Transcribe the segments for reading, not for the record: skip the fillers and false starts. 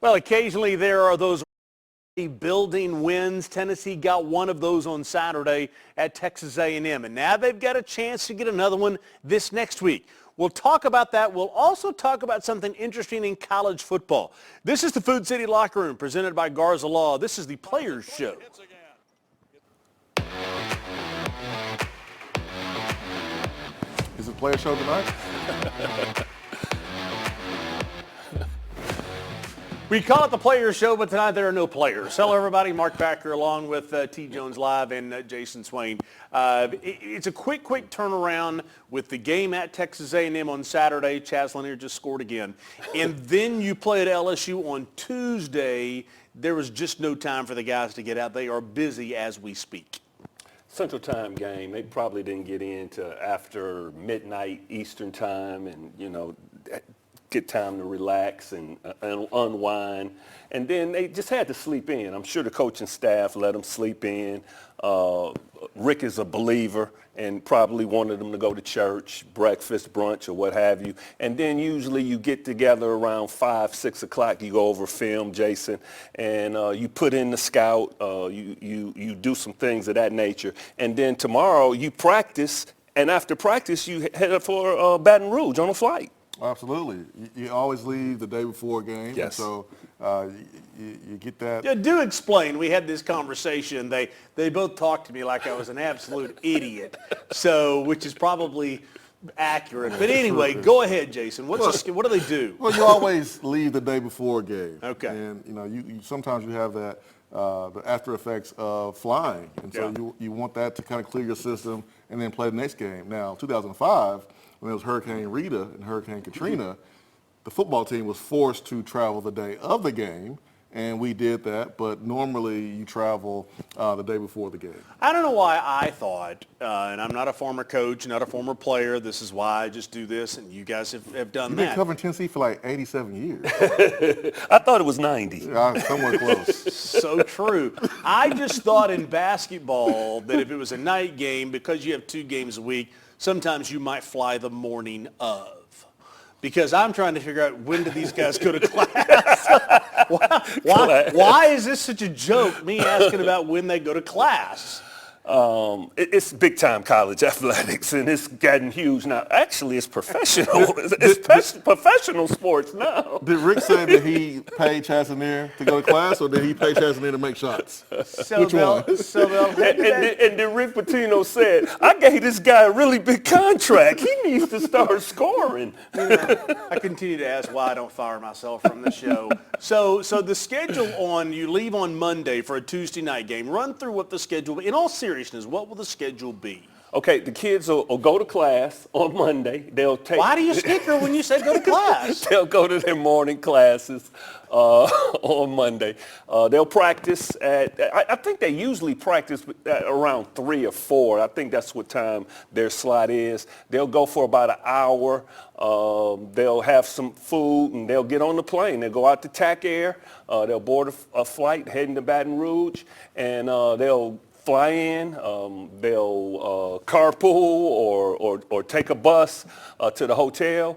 Well, occasionally there are those building wins. Tennessee got one of those on Saturday at Texas A&M, and now they've got a chance to get another one this next week. We'll talk about that. We'll also talk about something interesting in college football. This is the Food City Locker Room presented by Garza Law. This is the Players Show. Is it Players Show tonight? We call it the Players Show, but tonight there are no players. Hello, everybody. Mark Packer along with T. Jones Live and Jason Swain. It's a quick turnaround with the game at Texas A&M on Saturday. Chaz Lanier just scored again. And then you play at LSU on Tuesday. There was just no time for the guys to get out. They are busy as we speak. Central Time game. They probably didn't get into after midnight Eastern Time and, get time to relax and unwind. And then they just had to sleep in. I'm sure the coaching staff let them sleep in. Rick is a believer and probably wanted them to go to church, breakfast, brunch, or what have you. And then usually you get together around 5, 6 o'clock. You go over film, Jason, and you put in the scout. You do some things of that nature. And then tomorrow you practice, and after practice you head up for Baton Rouge on a flight. Absolutely. You always leave the day before a game. Yes. And so you get that. Yeah, do explain. We had this conversation. They both talked to me like I was an absolute idiot, which is probably accurate. But anyway, go ahead, Jason. What do they do? Well, you always leave the day before a game. Okay. And, you sometimes you have that, the after effects of flying. And so you want that to kind of clear your system and then play the next game. Now, 2005, when it was Hurricane Rita and Hurricane Katrina, the football team was forced to travel the day of the game, and we did that. But normally you travel the day before the game. I don't know why I thought, and I'm not a former coach, not a former player, this is why I just do this, and you guys have done You've that. been covering Tennessee for like 87 years. I thought it was 90. Somewhere close. So true. I just thought in basketball that if it was a night game, because you have 2 games a week, sometimes you might fly the morning of. Because I'm trying to figure out, when do these guys go to class? Why is this such a joke, me asking about when they go to class? It's big-time college athletics, and it's gotten huge now. Actually, it's professional. It's professional sports now. Did Rick say that he paid Chasanier to go to class, or did he pay Chasanier to make shots? Which one? And then Rick Pitino said, I gave this guy a really big contract. He needs to start scoring. I continue to ask why I don't fire myself from the show. So the schedule you leave on Monday for a Tuesday night game. Run through what the schedule, in all seriousness, what will the schedule be? Okay, the kids will go to class on Monday. Why do you snicker when you said go to class? They'll go to their morning classes on Monday. They'll practice I think they usually practice at around 3 or 4. I think that's what time their slot is. They'll go for about an hour. They'll have some food, and they'll get on the plane. They'll go out to TAC Air. They'll board a flight heading to Baton Rouge, and they'll fly in, they'll carpool or take a bus to the hotel.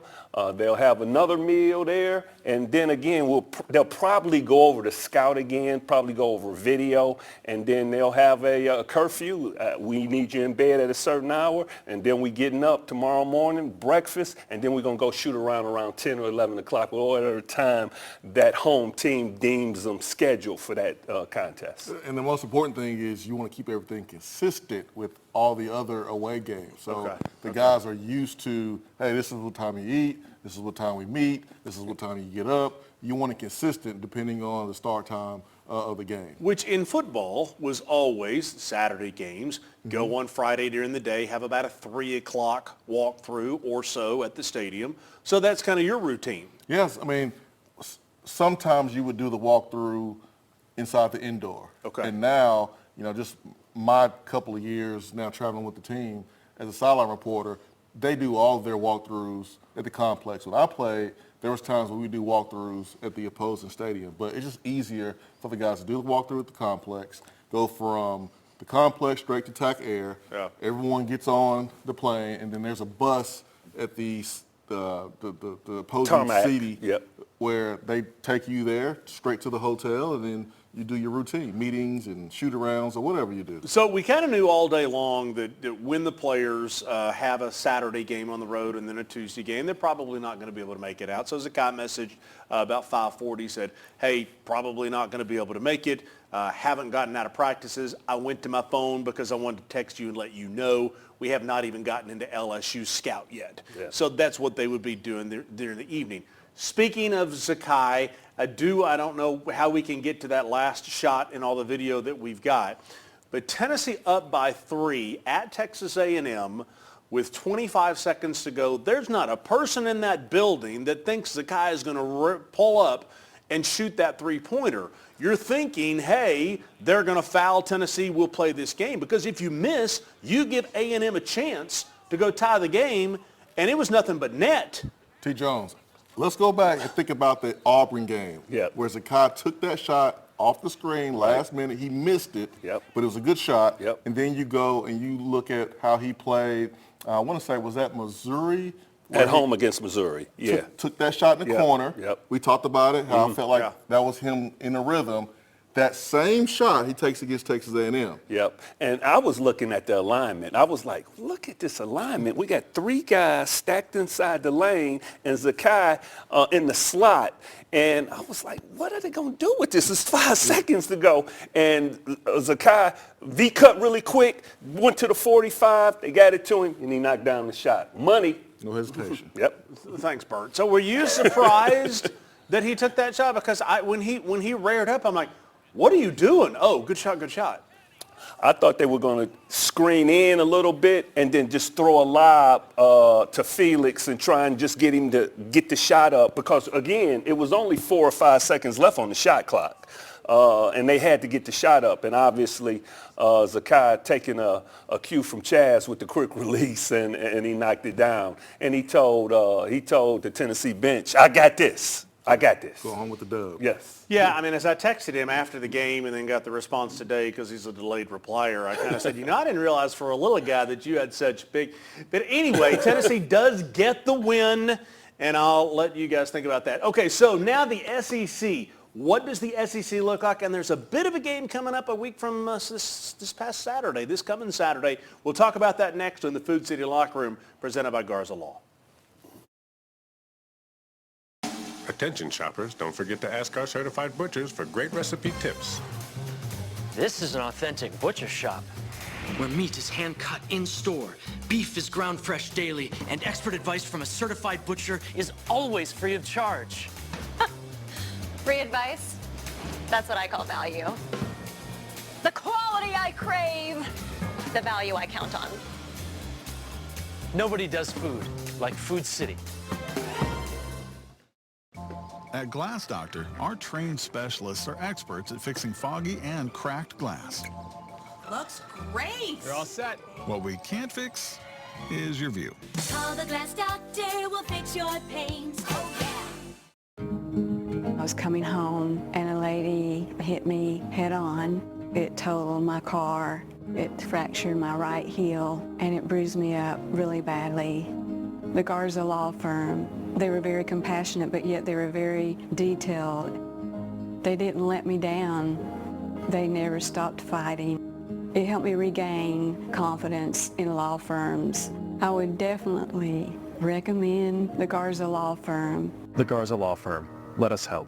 They'll have another meal there, and then again, they'll probably go over the scout again, probably go over video, and then they'll have a curfew. We need you in bed at a certain hour, and then we getting up tomorrow morning, breakfast, and then we're going to go shoot around 10 or 11 o'clock, whatever time that home team deems them scheduled for that contest. And the most important thing is you want to keep everything consistent with all the other away games. So the guys are used to, hey, this is what time you eat, this is what time we meet, this is what time you get up. You want it consistent depending on the start time of the game. Which in football was always Saturday games. Go on Friday during the day, have about a 3 o'clock walkthrough or so at the stadium. So that's kind of your routine. Yes, I mean, sometimes you would do the walkthrough inside the indoor. Okay. And now, just my couple of years now traveling with the team as a sideline reporter, they do all of their walkthroughs at the complex. When I played, there was times when we do walkthroughs at the opposing stadium, but it's just easier for the guys to do the walkthrough at the complex, go from the complex straight to TAC Air. Yeah. Everyone gets on the plane, and then there's a bus at the opposing Tarmac. city. Yep. where they take you there straight to the hotel, and then you do your routine, meetings and shoot-arounds or whatever you do. So we kind of knew all day long that when the players have a Saturday game on the road and then a Tuesday game, they're probably not going to be able to make it out. So Zakai messaged about 5:40, said, hey, probably not going to be able to make it. Haven't gotten out of practices. I went to my phone because I wanted to text you and let you know we have not even gotten into LSU Scout yet. Yeah. So that's what they would be doing during the evening. Speaking of Zakai, I don't know how we can get to that last shot in all the video that we've got, but Tennessee up by 3 at Texas A&M with 25 seconds to go. There's not a person in that building that thinks Zakai is going to pull up and shoot that three-pointer. You're thinking, hey, they're going to foul Tennessee, we'll play this game. Because if you miss, you give A&M a chance to go tie the game, and it was nothing but net. T. Jones, let's go back and think about the Auburn game, where Zakai took that shot off the screen last minute. He missed it, but it was a good shot. And then you go and you look at how he played. I want to say, was that Missouri? At home against Missouri, Took that shot in the corner. We talked about it, how I felt like that was him in a rhythm. That same shot he takes against Texas A&M. And I was looking at the alignment. I was like, look at this alignment. We got 3 guys stacked inside the lane and Zakai in the slot. And I was like, what are they going to do with this? It's 5 seconds to go. And Zakai V-cut really quick, went to the 45. They got it to him, and he knocked down the shot. Money. No hesitation. Thanks, Bert. So were you surprised that he took that shot? Because when he reared up, I'm like, what are you doing? Oh, good shot, good shot. I thought they were going to screen in a little bit and then just throw a lob to Felix and try and just get him to get the shot up because, again, it was only 4 or 5 seconds left on the shot clock. And they had to get the shot up. And obviously, Zakai taking a cue from Chaz with the quick release, and he knocked it down. And he told the Tennessee bench, I got this. I got this. Go home with the dub. Yes. Yeah, I mean, as I texted him after the game and then got the response today because he's a delayed replier, I kind of said, I didn't realize for a little guy that you had such big. But anyway, Tennessee does get the win, and I'll let you guys think about that. Okay, so now the SEC. What does the SEC look like? And there's a bit of a game coming up a week from this past Saturday, this coming Saturday. We'll talk about that next in the Food City Locker Room, presented by Garza Law. Attention shoppers, don't forget to ask our certified butchers for great recipe tips. This is an authentic butcher shop, where meat is hand-cut in-store, beef is ground fresh daily, and expert advice from a certified butcher is always free of charge. Free advice? That's what I call value. The quality I crave, the value I count on. Nobody does food like Food City. At Glass Doctor, our trained specialists are experts at fixing foggy and cracked glass. Looks great. You're all set. What we can't fix is your view. Call the Glass Doctor, we'll fix your pains. Oh, yeah. I was coming home and a lady hit me head on. It totaled my car. It fractured my right heel and it bruised me up really badly. The Garza Law firm, they were very compassionate, but yet they were very detailed. They didn't let me down. They never stopped fighting. It helped me regain confidence in law firms. I would definitely recommend the Garza Law firm. The Garza Law Firm. Let us help.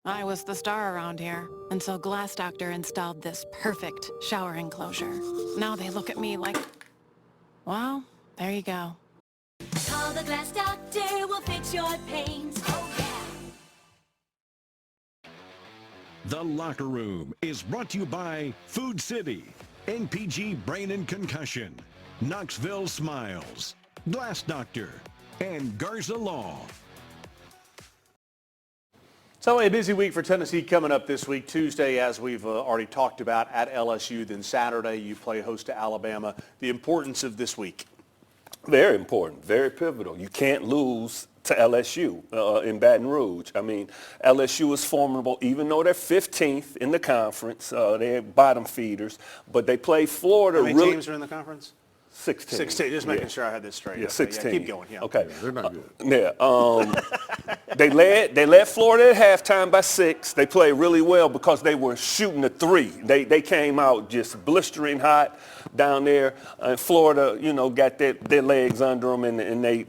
I was the star around here until Glass Doctor installed this perfect shower enclosure. Now they look at me like, well, there you go. Call the Glass Doctor, we'll fix your pains. Oh, yeah. The Locker Room is brought to you by Food City, NPG Brain and Concussion, Knoxville Smiles, Glass Doctor, and Garza Law. So a busy week for Tennessee coming up this week. Tuesday, as we've already talked about, at LSU. Then Saturday, you play host to Alabama. The importance of this week. Very important, very pivotal. You can't lose to LSU in Baton Rouge. I mean, LSU is formidable, even though they're 15th in the conference. They're bottom feeders, but they play Florida. How many teams are in the conference? 16. 16. Just making sure I had this straight. Yeah, Okay, 16. Yeah, keep going. Yeah. Okay. They're not good. Yeah. They led Florida at halftime by 6. They played really well because they were shooting a 3. They came out just blistering hot down there. Florida, got their legs under them, and they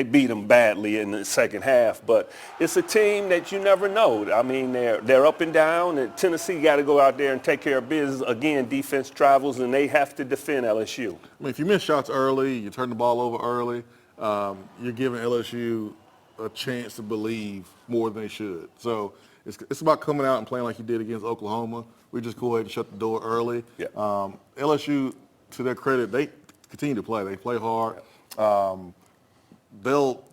beat them badly in the second half. But it's a team that you never know. I mean, they're up and down, and Tennessee got to go out there and take care of business. Again, defense travels, and they have to defend LSU. I mean, if you miss shots early, you turn the ball over early, you're giving LSU a chance to believe more than they should. So it's about coming out and playing like you did against Oklahoma. We just go ahead and shut the door early. Yeah. LSU, to their credit, they continue to play. They play hard. They'll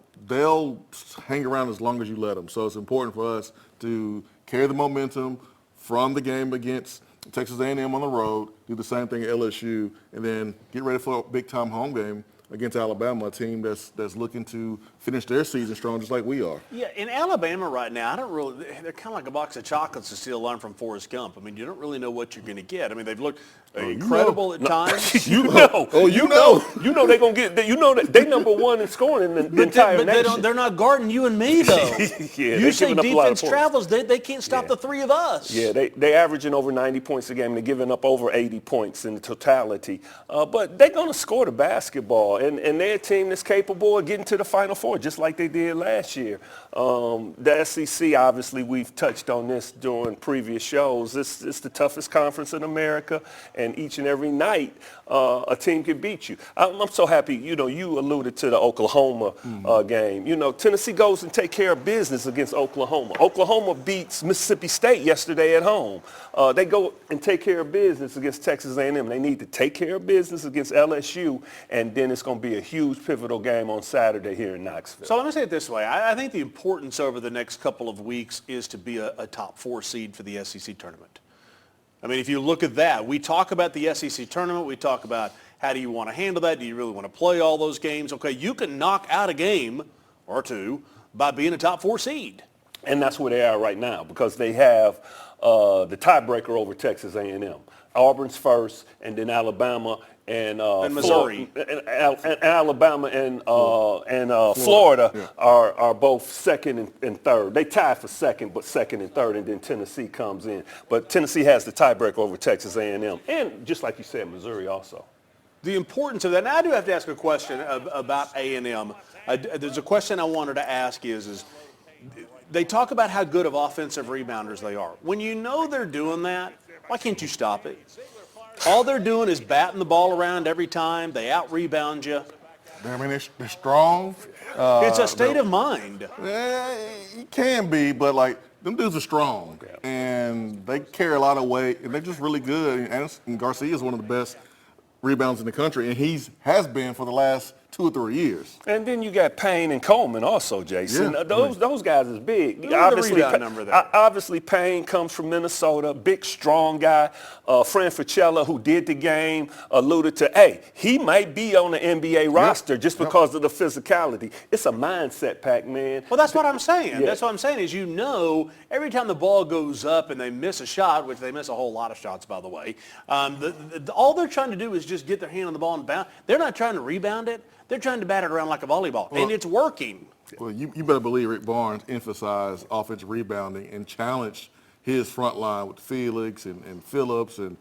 hang around as long as you let them. So it's important for us to carry the momentum from the game against Texas A&M on the road, do the same thing at LSU, and then get ready for a big-time home game against Alabama, a team that's looking to finish their season strong just like we are. Yeah, in Alabama right now, they're kind of like a box of chocolates to steal line from Forrest Gump. I mean, you don't really know what you're going to get. I mean, they've looked incredible at times. You know they're going to get, that they number one in scoring in the entire nation. They're not guarding you and me, though. Yeah, you say defense travels, they can't stop the three of us. Yeah, they averaging over 90 points a game. They're giving up over 80 points in the totality. But they're going to score the basketball, and they're a team that's capable of getting to the Final Four, just like they did last year. The SEC, obviously, we've touched on this during previous shows. It's the toughest conference in America, and each and every night a team can beat you. I'm so happy, you alluded to the Oklahoma game. Tennessee goes and take care of business against Oklahoma. Oklahoma beats Mississippi State yesterday at home. They go and take care of business against Texas A&M. They need to take care of business against LSU, and then it's going to be a huge pivotal game on Saturday here in Knoxville. So let me say it this way. I think the importance over the next couple of weeks is to be a top 4 seed for the SEC tournament. I mean, if you look at that, we talk about the SEC tournament. We talk about how do you want to handle that? Do you really want to play all those games? Okay, you can knock out a game or two by being a top 4 seed. And that's where they are right now because they have the tiebreaker over Texas A&M. Auburn's first, and then Alabama and Missouri, and Alabama and Florida are both second and third. They tie for second, but second and third, and then Tennessee comes in. But Tennessee has the tiebreaker over Texas A&M, and just like you said, Missouri also. The importance of that. Now I do have to ask a question about A&M. There's a question I wanted to ask is they talk about how good of offensive rebounders they are. When you know they're doing that, why can't you stop it? All they're doing is batting the ball around every time. They out-rebound you. I mean, they're strong. It's a state of mind. It can be, but, them dudes are strong. And they carry a lot of weight, and they're just really good. And Garcia is one of the best rebounds in the country, and has been for the last 2 or 3 years. And then you got Payne and Coleman also, Jason. Yeah. Those guys is big. Obviously, Payne comes from Minnesota, big, strong guy. Fran Fraschilla, who did the game, alluded to, hey, he might be on the NBA roster just because of the physicality. It's a mindset pack, man. Well, that's what I'm saying. Yeah. That's what I'm saying is every time the ball goes up and they miss a shot, which they miss a whole lot of shots, by the way, all they're trying to do is just get their hand on the ball and bounce. They're not trying to rebound it. They're trying to bat it around like a volleyball, and it's working. Well, you better believe Rick Barnes emphasized offensive rebounding and challenged his front line with Felix and Phillips and,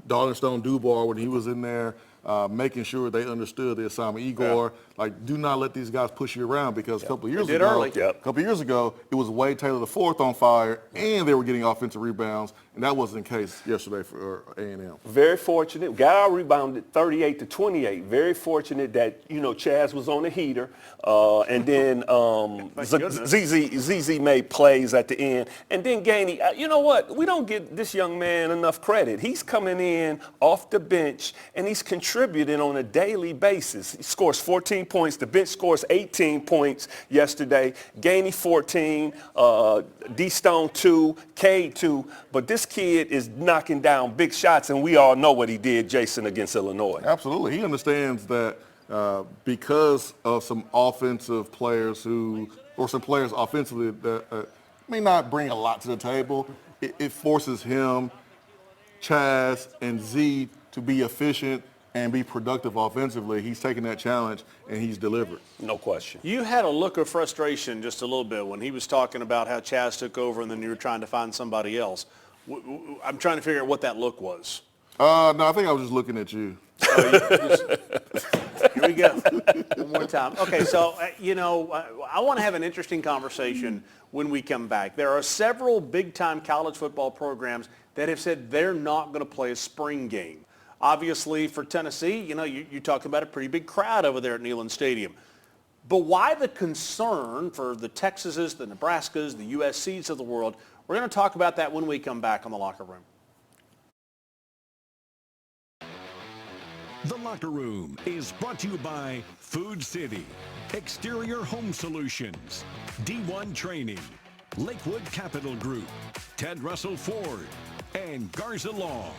Darling Stone Dubois when he was in there, making sure they understood the assignment. Igor, do not let these guys push you around because a couple of years ago, it was Wade Taylor IV on fire, and they were getting offensive rebounds, and that wasn't the case yesterday for A&M. Very fortunate. Got out rebounded 38-28. Very fortunate that, Chaz was on the heater, and then ZZ made plays at the end. And then Gainey, you know what? We don't give this young man enough credit. He's coming in off the bench, and he's contributing contributing on a daily basis. He scores 14 points. The bench scores 18 points yesterday. Gainey 14, D-Stone 2, Cade 2. But this kid is knocking down big shots, and we all know what he did, Jason, against Illinois. Absolutely. He understands that because of some offensive players or some players offensively that may not bring a lot to the table, it forces him, Chaz, and Z to be efficient and be productive offensively. He's taken that challenge and he's delivered. No question. You had a look of frustration just a little bit when he was talking about how Chaz took over and then you were trying to find somebody else. I'm trying to figure out what that look was. No, I think I was just looking at you. Here we go. One more time. Okay, so, I want to have an interesting conversation when we come back. There are several big-time college football programs that have said they're not going to play a spring game. Obviously, for Tennessee, you're talking about a pretty big crowd over there at Neyland Stadium. But why the concern for the Texases, the Nebraskas, the USCs of the world? We're going to talk about that when we come back on The Locker Room. The Locker Room is brought to you by Food City, Exterior Home Solutions, D1 Training, Lakewood Capital Group, Ted Russell Ford, and Garza Law.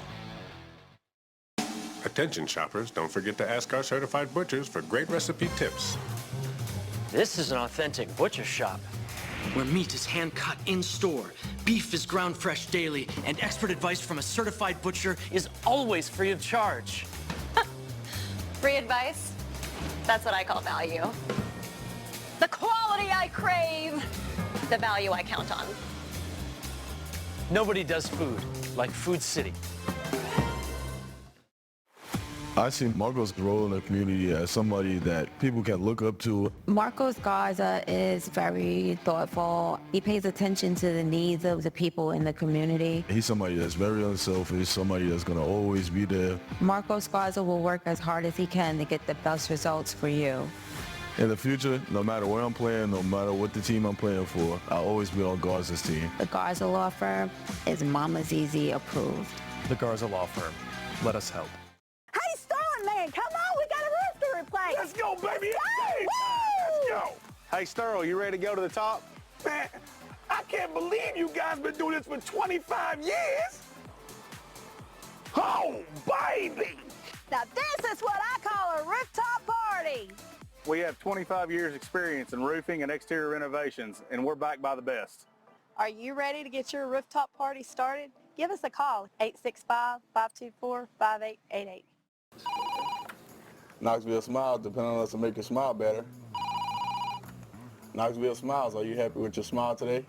Attention shoppers, don't forget to ask our certified butchers for great recipe tips. This is an authentic butcher shop. Where meat is hand-cut in-store, beef is ground fresh daily, and expert advice from a certified butcher Is always free of charge. Free advice? That's what I call value. The quality I crave, the value I count on. Nobody does food like Food City. I see Marco's role in the community as somebody that people can look up to. Marcos Garza is very thoughtful. He pays attention to the needs of the people in the community. He's somebody that's very unselfish, somebody that's going to always be there. Marcos Garza will work as hard as he can to get the best results for you. In the future, no matter where I'm playing, no matter what the team I'm playing for, I'll always be on Garza's team. The Garza Law Firm is Mama ZZ approved. The Garza Law Firm. Let us help. Hey, Sterling, man, come on, we got a roof to replace. Let's go, baby. Let's go. Hey, Sterling, you ready to go to the top? Man, I can't believe you guys been doing this for 25 years. Oh, baby. Now, this is what I call a rooftop party. We have 25 years experience in roofing and exterior renovations, and we're backed by the best. Are you ready to get your rooftop party started? Give us a call, 865-524-5888. Knoxville Smiles depend on us to make your smile better. Knoxville Smiles, are you happy with your smile today?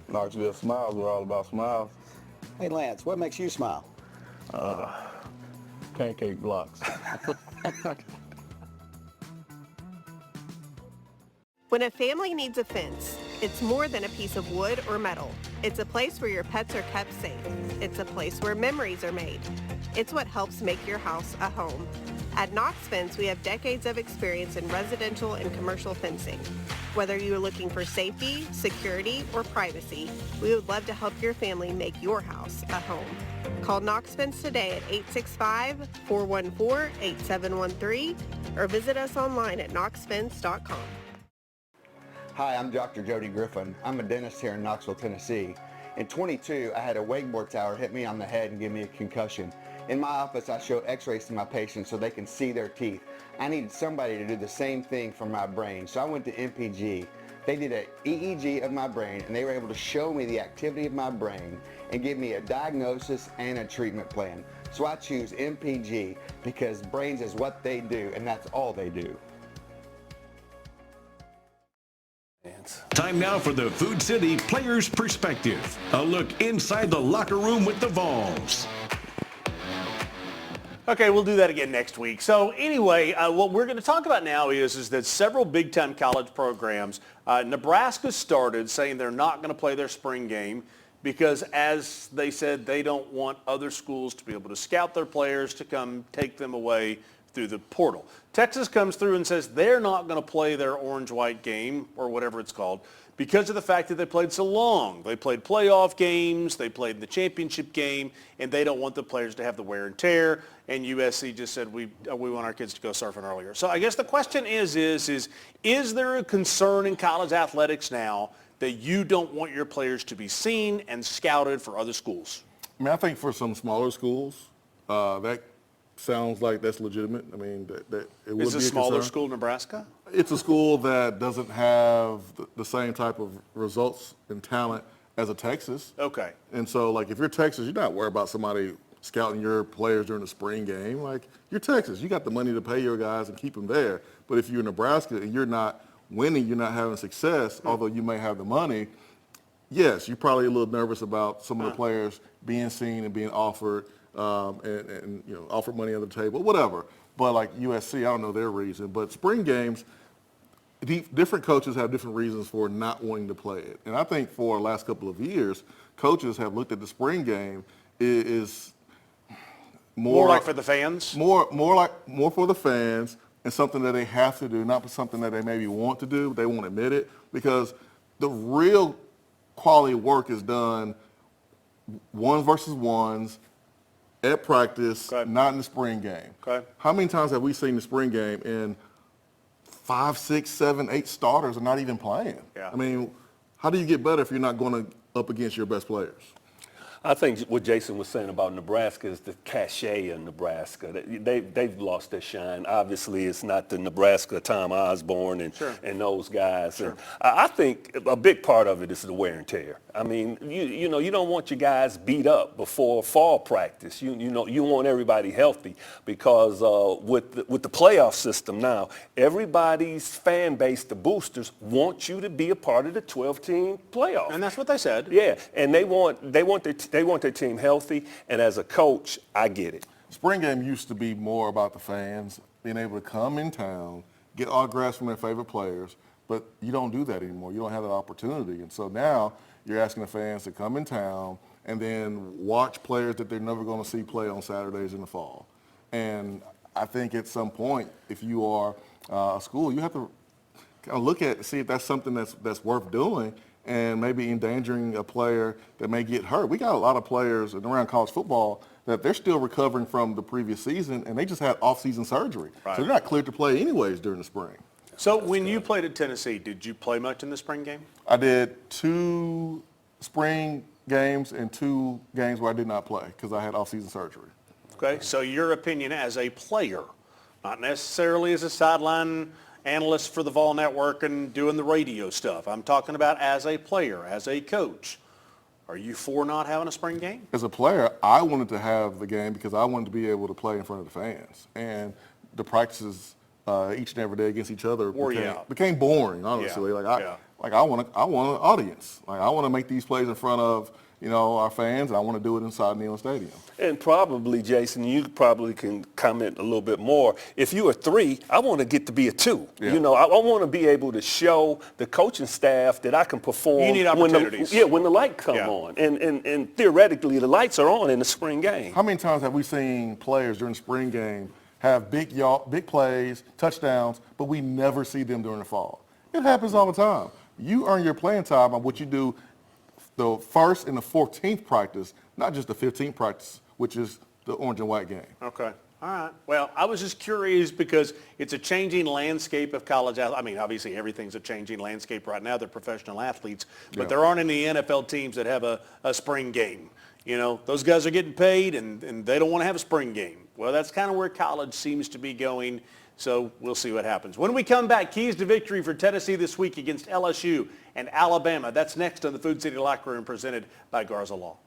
Knoxville Smiles, we're all about smiles. Hey Lance, what makes you smile? Pancake blocks. When a family needs a fence, it's more than a piece of wood or metal. It's a place where your pets are kept safe. It's a place where memories are made. It's what helps make your house a home. At Knox Fence, we have decades of experience in residential and commercial fencing. Whether you're looking for safety, security, or privacy, we would love to help your family make your house a home. Call Knox Fence today at 865-414-8713 or visit us online at knoxfence.com. Hi, I'm Dr. Jody Griffin. I'm a dentist here in Knoxville, Tennessee. In 22, I had a wakeboard tower hit me on the head and give me a concussion. In my office, I show x-rays to my patients so they can see their teeth. I needed somebody to do the same thing for my brain, so I went to MPG. They did an EEG of my brain, and they were able to show me the activity of my brain and give me a diagnosis and a treatment plan. So I choose MPG because brains is what they do, and that's all they do. Time now for the Food City Player's Perspective. A look inside the locker room with the Vols. Okay, we'll do that again next week. So anyway, what we're going to talk about now is that several big-time college programs, Nebraska started saying they're not going to play their spring game because, as they said, they don't want other schools to be able to scout their players to come take them away through the portal. Texas comes through and says they're not going to play their orange-white game, or whatever it's called, because of the fact that they played so long. They played playoff games, they played in the championship game, and they don't want the players to have the wear and tear. And USC just said, we want our kids to go surfing earlier. So I guess the question is there a concern in college athletics now that you don't want your players to be seen and scouted for other schools? I mean, I think for some smaller schools, that sounds like that's legitimate. I mean, that it would be a Is a smaller concern. school Nebraska? It's a school that doesn't have the same type of results and talent as a Texas. Okay. And so, like, if you're Texas, you're not worried about somebody scouting your players during the spring game. Like, you're Texas. You got the money to pay your guys and keep them there. But if you're Nebraska and you're not winning, you're not having success, although you may have the money, yes, you're probably a little nervous about some of the players being seen and being offered and you know, offered money on the table, whatever. But like USC, I don't know their reason. But spring games, different coaches have different reasons for not wanting to play it. And I think for the last couple of years, coaches have looked at the spring game is more like for the fans? More for the fans and something that they have to do, not something that they maybe want to do, but they won't admit it. Because the real quality work is done ones versus ones at practice, not in the spring game. Okay. How many times have we seen the spring game and 5, 6, 7, 8 starters are not even playing? Yeah. I mean, how do you get better if you're not going up against your best players? I think what Jason was saying about Nebraska is the cachet of Nebraska. They've lost their shine. Obviously, it's not the Nebraska Tom Osborne and those guys. Sure. And I think a big part of it is the wear and tear. I mean, you know, you don't want your guys beat up before fall practice. You know, you want everybody healthy because with the playoff system now, everybody's fan base, the boosters, want you to be a part of the 12-team playoff. And that's what they said. Yeah, and they want their team healthy, and as a coach, I get it. Spring game used to be more about the fans being able to come in town, get autographs from their favorite players, but you don't do that anymore. You don't have that opportunity. And so now you're asking the fans to come in town and then watch players that they're never going to see play on Saturdays in the fall. And I think at some point, if you are a school, you have to kind of look at, see if that's something that's worth doing and maybe endangering a player that may get hurt. We got a lot of players around college football that they're still recovering from the previous season, and they just had off-season surgery. Right. So they're not cleared to play anyways during the spring. So when you played at Tennessee, did you play much in the spring game? I did 2 spring games and 2 games where I did not play because I had off-season surgery. Okay, so your opinion as a player, not necessarily as a sideline analyst for the Vol Network and doing the radio stuff. I'm talking about as a player, as a coach. Are you for not having a spring game? As a player, I wanted to have the game because I wanted to be able to play in front of the fans. And the practices each and every day against each other became boring, honestly. Yeah. I want an audience. Like, I want to make these plays in front of, you know, our fans, and I want to do it inside Neyland Stadium. And probably, Jason, you probably can comment a little bit more. If you're a 3, I want to get to be a 2. Yeah. You know, I want to be able to show the coaching staff that I can perform. You need opportunities. When the light come on. And theoretically, the lights are on in the spring game. How many times have we seen players during the spring game have big plays, touchdowns, but we never see them during the fall? It happens all the time. You earn your playing time on what you do the first and the 14th practice, not just the 15th practice, which is the orange and white game. Okay. All right. Well, I was just curious because it's a changing landscape of college. I mean, obviously everything's a changing landscape right now. They're professional athletes, but there aren't any NFL teams that have a spring game. You know, those guys are getting paid and they don't want to have a spring game. Well, that's kind of where college seems to be going. So we'll see what happens. When we come back, keys to victory for Tennessee this week against LSU and Alabama. That's next on the Food City Locker Room presented by Garza Law.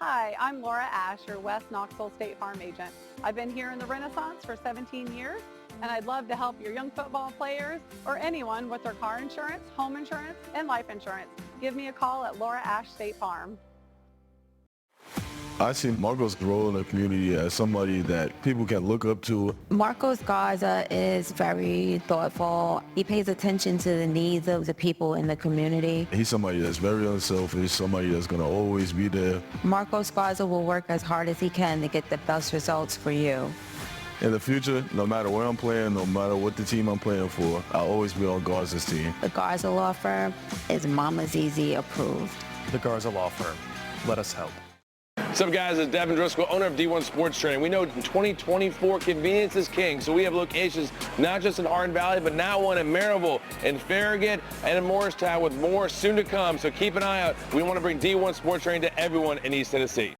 Hi, I'm Laura Ash, your West Knoxville State Farm agent. I've been here in the Renaissance for 17 years, and I'd love to help your young football players or anyone with their car insurance, home insurance, and life insurance. Give me a call at Laura Ash State Farm. I see Marco's role in the community as somebody that people can look up to. Marcos Garza is very thoughtful. He pays attention to the needs of the people in the community. He's somebody that's very unselfish, somebody that's going to always be there. Marcos Garza will work as hard as he can to get the best results for you. In the future, no matter where I'm playing, no matter what the team I'm playing for, I'll always be on Garza's team. The Garza Law Firm is Mama's Easy approved. The Garza Law Firm. Let us help. What's up, guys? It's Devin Driscoll, owner of D1 Sports Training. We know in 2024, convenience is king, so we have locations not just in Hardin Valley, but now one in Maryville, in Farragut, and in Morristown, with more soon to come. So keep an eye out. We want to bring D1 Sports Training to everyone in East Tennessee.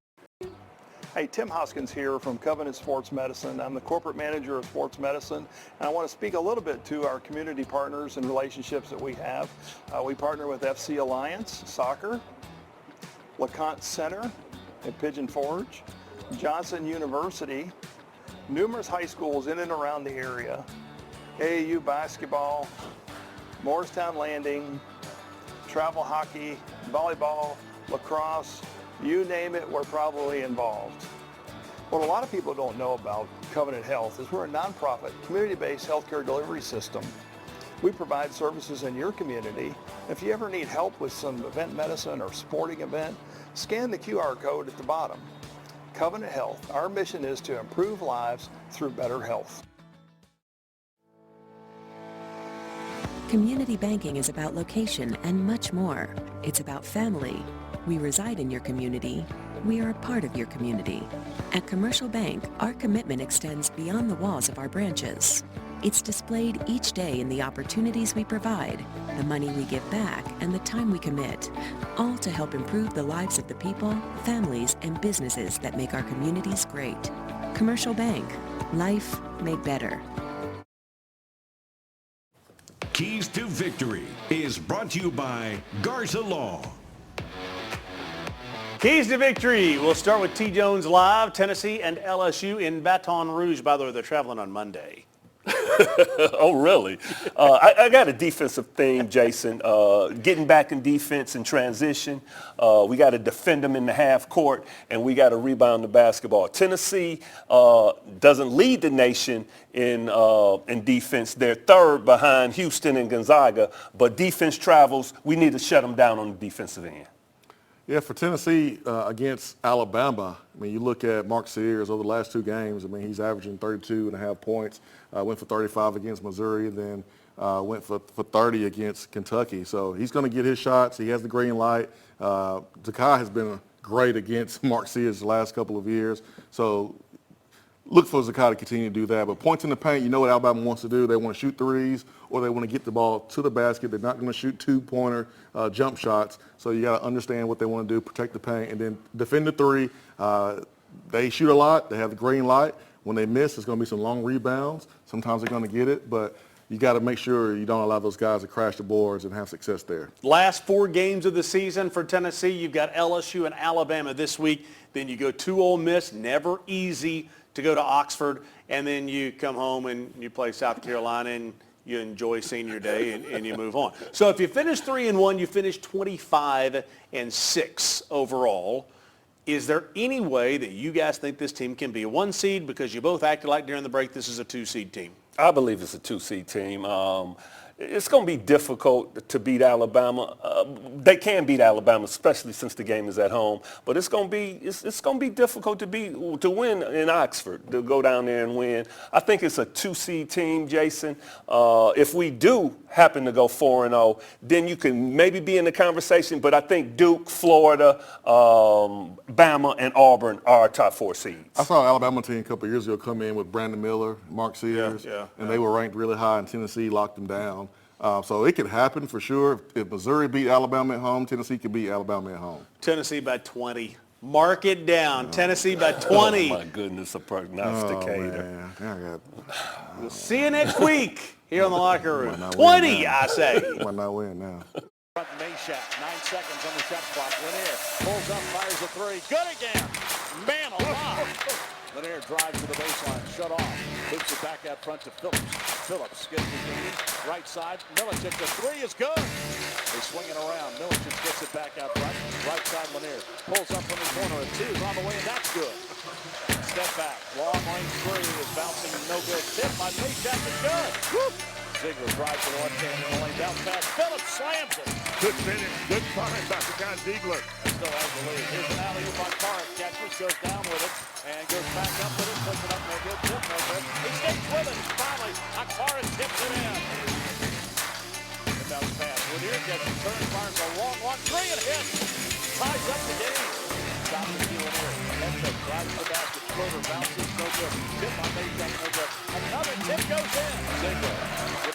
Hey, Tim Hoskins here from Covenant Sports Medicine. I'm the corporate manager of sports medicine, and I want to speak a little bit to our community partners and relationships that we have. We partner with FC Alliance Soccer, LeConte Center at Pigeon Forge, Johnson University, numerous high schools in and around the area, AAU Basketball, Morristown Landing, travel hockey, volleyball, lacrosse, you name it, we're probably involved. What a lot of people don't know about Covenant Health is we're a nonprofit, community-based healthcare delivery system. We provide services in your community. If you ever need help with some event medicine or sporting event, scan the QR code at the bottom. Covenant Health, our mission is to improve lives through better health. Community banking is about location and much more. It's about family. We reside in your community. We are a part of your community. At Commercial Bank, our commitment extends beyond the walls of our branches. It's displayed each day in the opportunities we provide, the money we give back, and the time we commit, all to help improve the lives of the people, families, and businesses that make our communities great. Commercial Bank, life made better. Keys to Victory is brought to you by Garza Law. Keys to Victory. We'll start with T. Jones Live, Tennessee and LSU in Baton Rouge. By the way, they're traveling on Monday. Oh, really? I got a defensive theme, Jason. Getting back in defense and transition. We got to defend them in the half court, and we got to rebound the basketball. Tennessee doesn't lead the nation in defense. They're third behind Houston and Gonzaga, but defense travels. We need to shut them down on the defensive end. Yeah, for Tennessee against Alabama, I mean, you look at Mark Sears over the last two games. I mean, he's averaging 32.5 points. Went for 35 against Missouri, then went for 30 against Kentucky. So he's going to get his shots. He has the green light. Zakai has been great against Mark Sears the last couple of years. So look for Zakai to continue to do that. But points in the paint, you know what Alabama wants to do. They want to shoot threes, or they want to get the ball to the basket. They're not going to shoot two-pointer jump shots. So you got to understand what they want to do, protect the paint, and then defend the three. They shoot a lot. They have the green light. When they miss, it's going to be some long rebounds. Sometimes they're going to get it, but you got to make sure you don't allow those guys to crash the boards and have success there. Last 4 games of the season for Tennessee, you've got LSU and Alabama this week. Then you go to Ole Miss, never easy to go to Oxford, and then you come home and you play South Carolina and you enjoy senior day and you move on. So if you finish 3-1, you finish 25-6 overall. Is there any way that you guys think this team can be a 1 seed? Because you both acted like during the break this is a 2 seed team. I believe it's a 2 seed team. It's going to be difficult to beat Alabama. They can beat Alabama, especially since the game is at home. But it's going to be difficult to win in Oxford, to go down there and win. I think it's a 2 seed team, Jason. If we do happen to go 4-0, then you can maybe be in the conversation. But I think Duke, Florida, Bama, and Auburn are our top 4 seeds. I saw an Alabama team a couple of years ago come in with Brandon Miller, Mark Sears, and they were ranked really high, and Tennessee locked them down. So it could happen for sure. If Missouri beat Alabama at home, Tennessee could beat Alabama at home. Tennessee by 20. Mark it down. Tennessee by 20. Oh, my goodness, a prognosticator. We'll see you next week here on the Locker Room. 20, I say. Might not win now. Front Mayshack, 9 seconds on the shot clock. Lanier pulls up, fires a 3. Good again. Man alive. Lanier drives to the baseline, shut off. Hoops it back out front to Phillips. Phillips gets the game. Right side, Milicic, the 3 is good. They swing it around. Milicic gets it back out front. Right side, Lanier pulls up from the corner. A 2 is on the way, and that's good. Step back. Long range 3 is bouncing, no good. Tip by Mayshack is good. Woo! Ziegler drives to the left hand in the lane. Bounce pass. Phillips slams it. Good finish. Good find by Scott Ziegler. Still has the lead. Here's an alley-oop by Carr. Catches, goes down with it, and goes back up with it. Puts it up, no good. Tip, no good. He sticks with it. Finally, Akara tips it in. Inbounds pass. Lanier gets it. Turns, fires a long one. Three and hits. Ties up the game. Stops the Lanier. Head fake. Drives to the basket. Schroeder bounces. No good. Tip on Maycheck. No good. Another tip goes in. Ziegler.